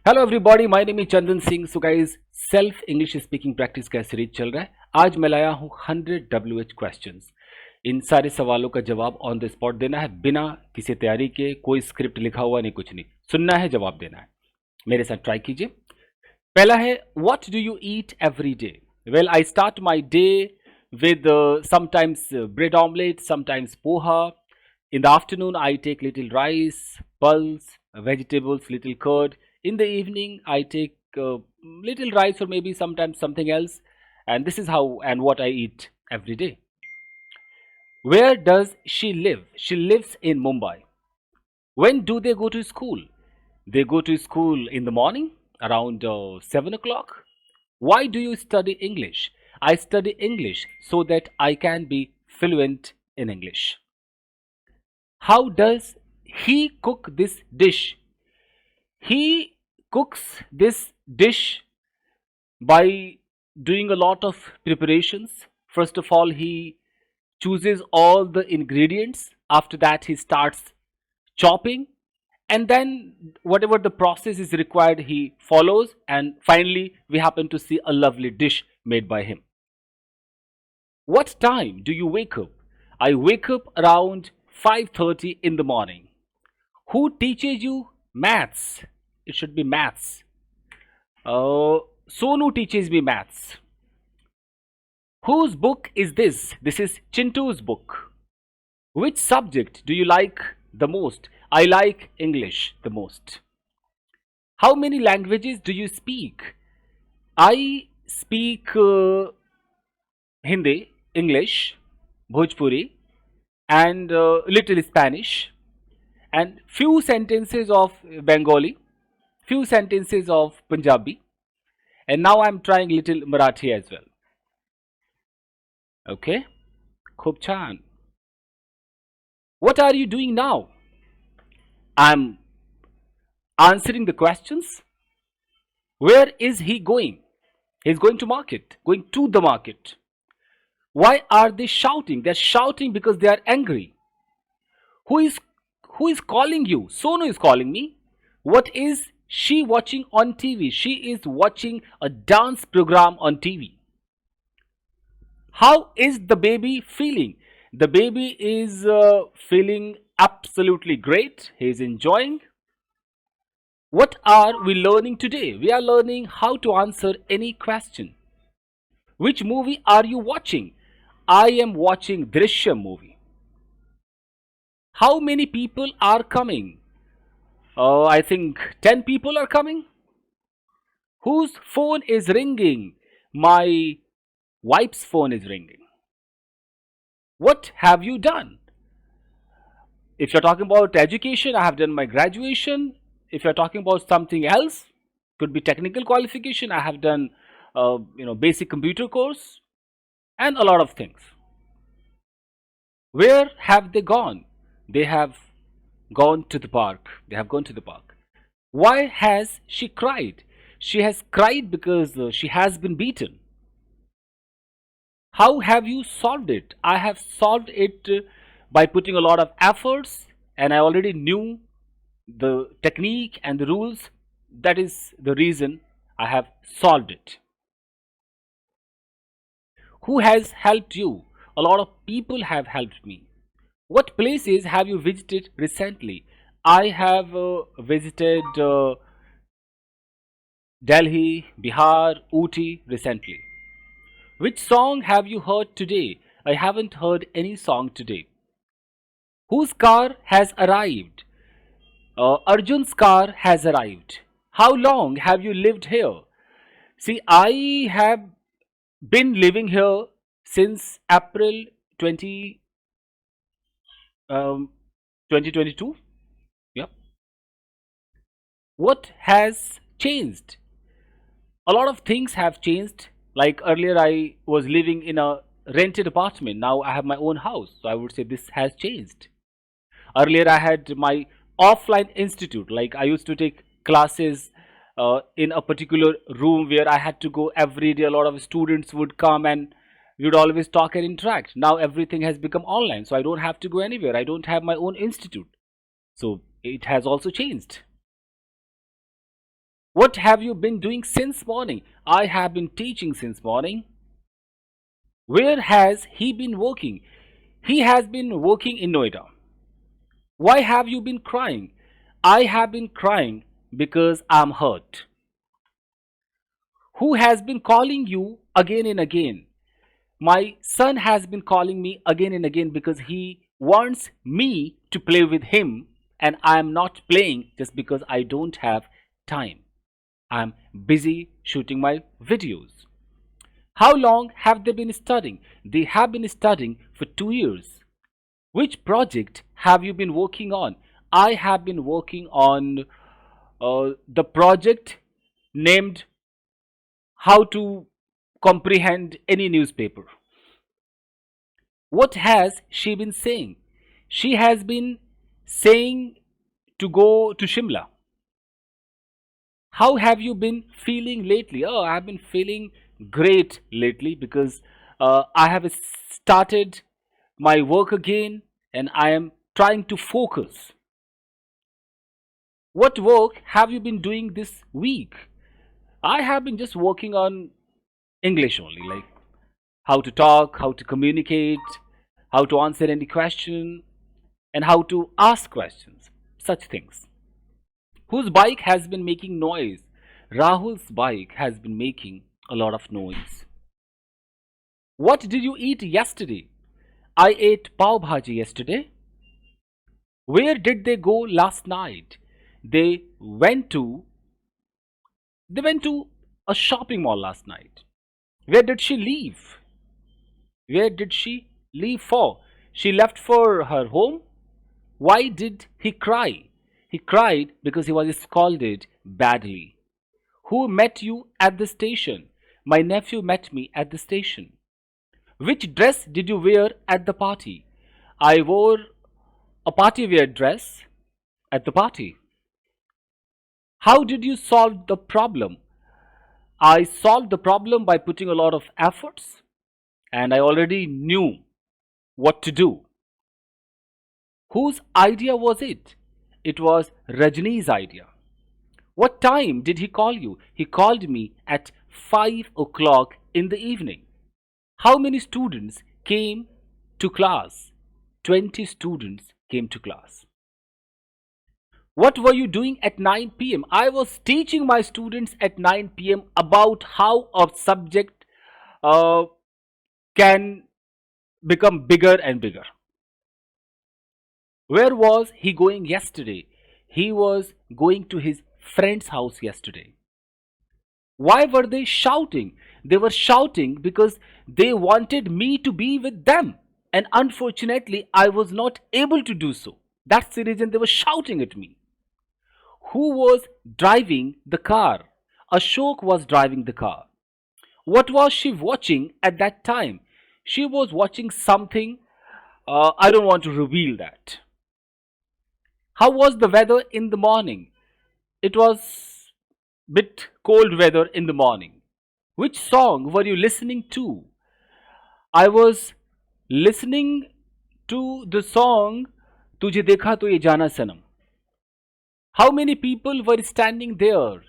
Hello everybody, my name is Chandan Singh. So guys, self English speaking practice का series चल रहा है। आज मैं लाया हूँ 100 WH क्वेश्चंस। इन सारे सवालों का जवाब ऑन द स्पॉट देना है, बिना किसी तैयारी के। कोई स्क्रिप्ट लिखा हुआ नहीं, कुछ नहीं, सुनना है, जवाब देना है। मेरे साथ ट्राई कीजिए। पहला है, what do you eat every day? Well, I start my day with sometimes bread omelette, sometimes poha. In the afternoon, I take little rice, pulse, vegetables, little curd. In the evening, I take little rice or maybe sometimes something else. And this is how and what I eat every day. Where does she live? She lives in Mumbai. When do they go to school? They go to school in the morning around 7 o'clock. Why do you study English? I study English so that I can be fluent in English. How does he cook this dish? He cooks this dish by doing a lot of preparations. First of all, he chooses all the ingredients. After that, he starts chopping, and then whatever the process is required, he follows, and finally, we happen to see a lovely dish made by him. What time do you wake up? I wake up around 5:30 in the morning. Who teaches you maths? It should be maths. Sonu teaches me maths. Whose book is this? This is Chintu's book. Which subject do you like the most? I like English the most. How many languages do you speak? I speak Hindi, English, Bhojpuri, and little Spanish, and few sentences of Bengali, few sentences of Punjabi, and now I'm trying little Marathi as well. Okay, Khub Chan. What are you doing now? I'm answering the questions. Where is he going? He's going to market, going to the market. Why are they shouting? They're shouting because they are angry. Who is who is calling you? Sonu is calling me. What is she watching on TV? She is watching a dance program on TV. How is the baby feeling? The baby is feeling absolutely great. He is enjoying. What are we learning today? We are learning how to answer any question. Which movie are you watching? I am watching Drishyam movie. How many people are coming? I think 10 people are coming. Whose phone is ringing? My wife's phone is ringing. What have you done? If you're talking about education, I have done my graduation. If you're talking about something else, could be technical qualification, I have done basic computer course and a lot of things. Where have they gone? They have gone to the park. They have gone to the park. Why has she cried? She has cried because she has been beaten. How have you solved it? I have solved it by putting a lot of efforts, and I already knew the technique and the rules. That is the reason I have solved it. Who has helped you? A lot of people have helped me. What places have you visited recently? I have visited Delhi, Bihar, Ooty recently. Which song have you heard today? I haven't heard any song today. Whose car has arrived? Arjun's car has arrived. How long have you lived here? See, I have been living here since April 20, 2022. Yep. What has changed? A lot of things have changed. Like earlier, I was living in a rented apartment. Now I have my own house. So I would say this has changed. Earlier, I had my offline institute. Like I used to take classes in a particular room where I had to go every day. A lot of students would come and we would always talk and interact. Now everything has become online. So I don't have to go anywhere. I don't have my own institute. So it has also changed. What have you been doing since morning? I have been teaching since morning. Where has he been working? He has been working in Noida. Why have you been crying? I have been crying because I'm hurt. Who has been calling you again and again? My son has been calling me again and again because he wants me to play with him, and I am not playing just because I don't have time. I'm busy shooting my videos. How long have they been studying? They have been studying for 2 years. Which project have you been working on? I have been working on the project named How to Comprehend Any Newspaper. What has she been saying? She has been saying to go to Shimla. How have you been feeling lately? Oh, I've been feeling great lately because I have started my work again and I am trying to focus. What work have you been doing this week? I have been just working on English only, like how to talk, how to communicate, how to answer any question, and how to ask questions. Such things. Whose bike has been making noise? Rahul's bike has been making a lot of noise. What did you eat yesterday? I ate pav bhaji yesterday. Where did they go last night? They went to they went to a shopping mall last night. Where did she leave? Where did she leave for? She left for her home. Why did he cry? He cried because he was scolded badly. Who met you at the station? My nephew met me at the station. Which dress did you wear at the party? I wore a party wear dress at the party. How did you solve the problem? I solved the problem by putting a lot of efforts and I already knew what to do. Whose idea was it? It was Rajni's idea. What time did he call you? He called me at 5 o'clock in the evening. How many students came to class? 20 students came to class. What were you doing at 9 p.m.? I was teaching my students at 9 p.m. about how a subject uh, can become bigger and bigger. Where was he going yesterday? He was going to his friend's house yesterday. Why were they shouting? They were shouting because they wanted me to be with them. And unfortunately, I was not able to do so. That's the reason they were shouting at me. Who was driving the car? Ashok was driving the car. What was she watching at that time? She was watching something. I don't want to reveal that. How was the weather in the morning? It was bit cold weather in the morning. Which song were you listening to? I was listening to the song Tujhe Dekha To Ye Jana Sanam. How many people were standing there?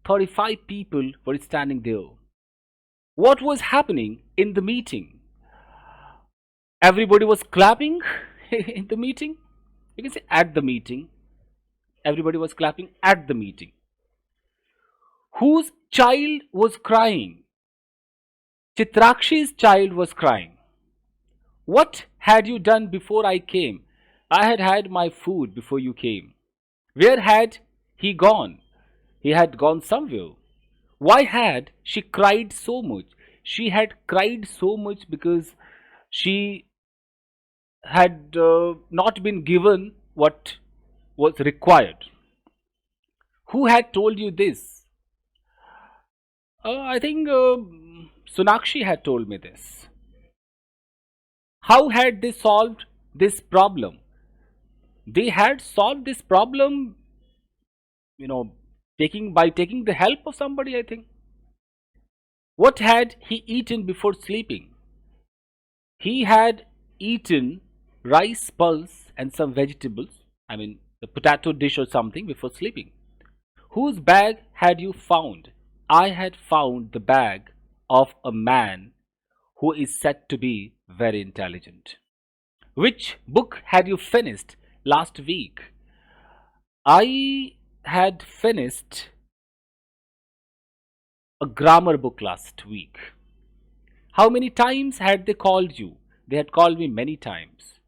35 people were standing there. What was happening in the meeting? Everybody was clapping in the meeting. You can say at the meeting. Everybody was clapping at the meeting. Whose child was crying? Chitrakshi's child was crying. What had you done before I came? I had had my food before you came. Where had he gone? He had gone somewhere. Why had she cried so much? She had cried so much because she had not been given what was required. Who had told you this? I think Sonakshi had told me this. How had they solved this problem? They had solved this problem, you know, taking the help of somebody, I think. What had he eaten before sleeping? He had eaten rice, pulse, and some vegetables. I mean, the potato dish or something before sleeping. Whose bag had you found? I had found the bag of a man who is said to be very intelligent. Which book had you finished last week? I had finished a grammar book last week. How many times had they called you? They had called me many times.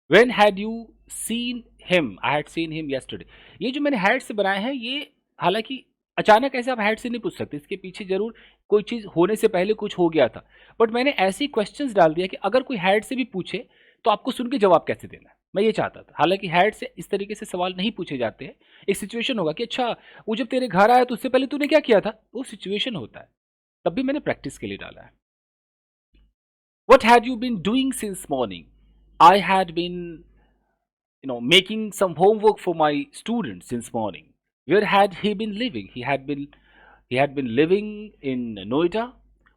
When had you seen him? I had seen him yesterday. ये जो मैंने had से बनाए हैं ये हालांकि अचानक ऐसे आप हैड से नहीं पूछ सकते, इसके पीछे जरूर कोई चीज होने से पहले कुछ हो गया था, बट मैंने ऐसे ही क्वेश्चंस डाल दिया कि अगर कोई हैड से भी पूछे तो आपको सुन के जवाब कैसे देना है, मैं ये चाहता था। हालांकि हैड से इस तरीके से सवाल नहीं पूछे जाते हैं। एक सिचुएशन होगा कि अच्छा वो जब तेरे घर आया तो उससे पहले तूने क्या किया था, वो सिचुएशन होता है, तब भी मैंने प्रैक्टिस के लिए डाला है। What had you been doing since morning? I had been, making some homework for my students since morning. Where had he been living? He had been living in Noida.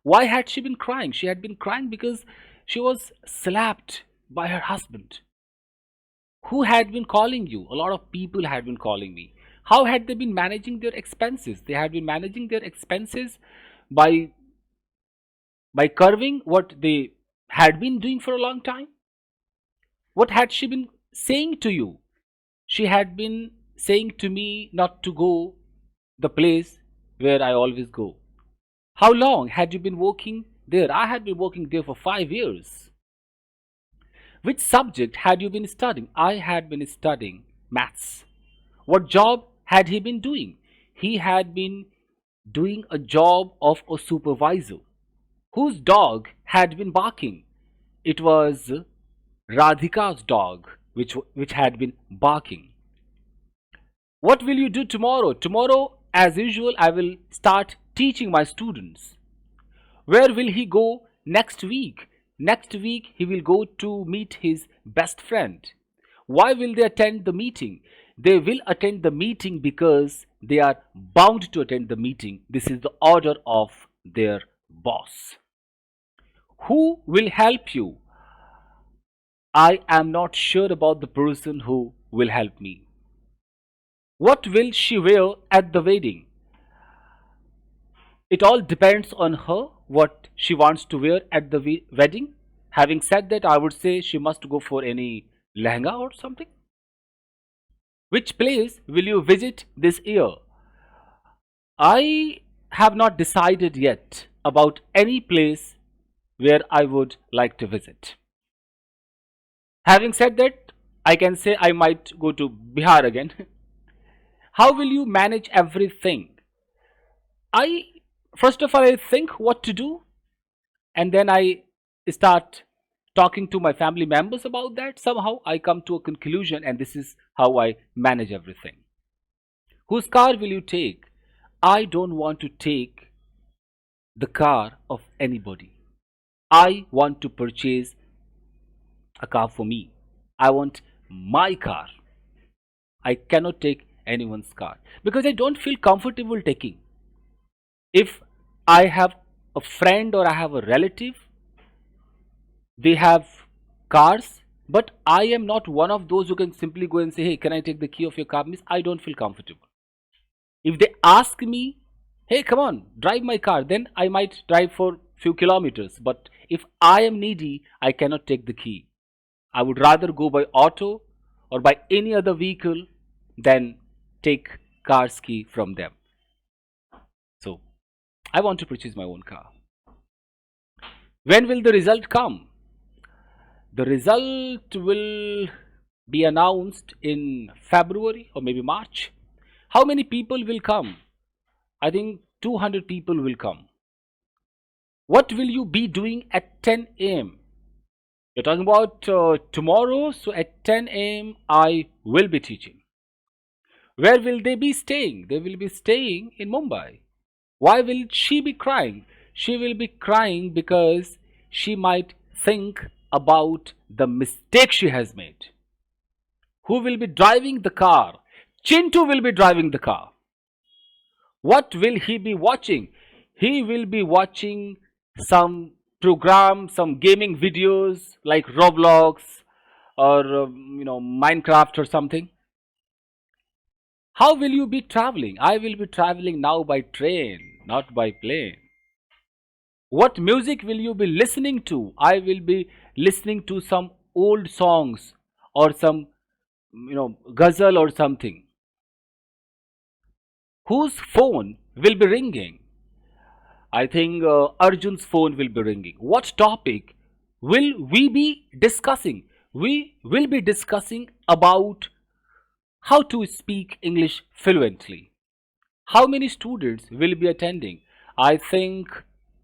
Why had she been crying? She had been crying because she was slapped by her husband. Who had been calling you? A lot of people had been calling me. How had they been managing their expenses? They had been managing their expenses by curving what they had been doing for a long time. What had she been saying to you? She had been saying to me not to go the place where I always go. How long had you been working there? I had been working there for 5 years. Which subject had you been studying? I had been studying maths. What job had he been doing? He had been doing a job of a supervisor. Whose dog had been barking? It was Radhika's dog which had been barking. What will you do tomorrow? Tomorrow, as usual, I will start teaching my students. Where will he go next week? Next week, he will go to meet his best friend. Why will they attend the meeting? They will attend the meeting because they are bound to attend the meeting. This is the order of their boss. Who will help you? I am not sure about the person who will help me. What will she wear at the wedding? It all depends on her what she wants to wear at the wedding. Having said that, I would say she must go for any lehenga or something. Which place will you visit this year? I have not decided yet about any place where I would like to visit. Having said that, I can say I might go to Bihar again. How will you manage everything? First of all, I think what to do, and then I start talking to my family members about that. Somehow I come to a conclusion, and this is how I manage everything. Whose car will you take? I don't want to take the car of anybody. I want to purchase a car for me. I want my car. I cannot take anyone's car because I don't feel comfortable taking. If I have a friend or I have a relative, they have cars, but I am not one of those who can simply go and say, hey, can I take the key of your car? Means I don't feel comfortable. If they ask me, hey, come on, drive my car, then I might drive for few kilometers. But if I am needy, I cannot take the key. I would rather go by auto or by any other vehicle than take car's key from them. So I want to purchase my own car. When will the result come? The result will be announced in February or maybe March. How many people will come? I think 200 people will come. What will you be doing at 10 a.m.? You're talking about tomorrow, so at 10 a.m. I will be teaching. Where will they be staying? They will be staying in Mumbai. Why will she be crying? She will be crying because she might think about the mistake she has made. Who will be driving the car? Chintu will be driving the car. What will he be watching? He will be watching some program, some gaming videos like Roblox or Minecraft or something. How will you be traveling? I will be traveling now by train, not by plane. What music will you be listening to? I will be listening to some old songs or some, ghazal or something. Whose phone will be ringing? I think Arjun's phone will be ringing. What topic will we be discussing? We will be discussing about how to speak English fluently. How many students will be attending? I think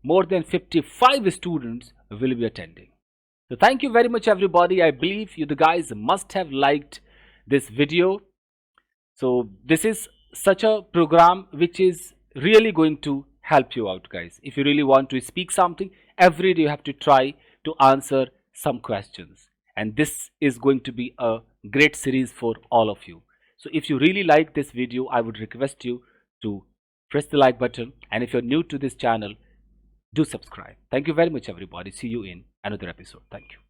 more than 55 students will be attending. So thank you very much everybody. I believe you the guys must have liked this video. So this is such a program which is really going to help you out guys. If you really want to speak something, every day you have to try to answer some questions. And this is going to be a great series for all of you. So if you really like this video, I would request you to press the like button. And if you're new to this channel, do subscribe. Thank you very much everybody. See you in another episode. Thank you.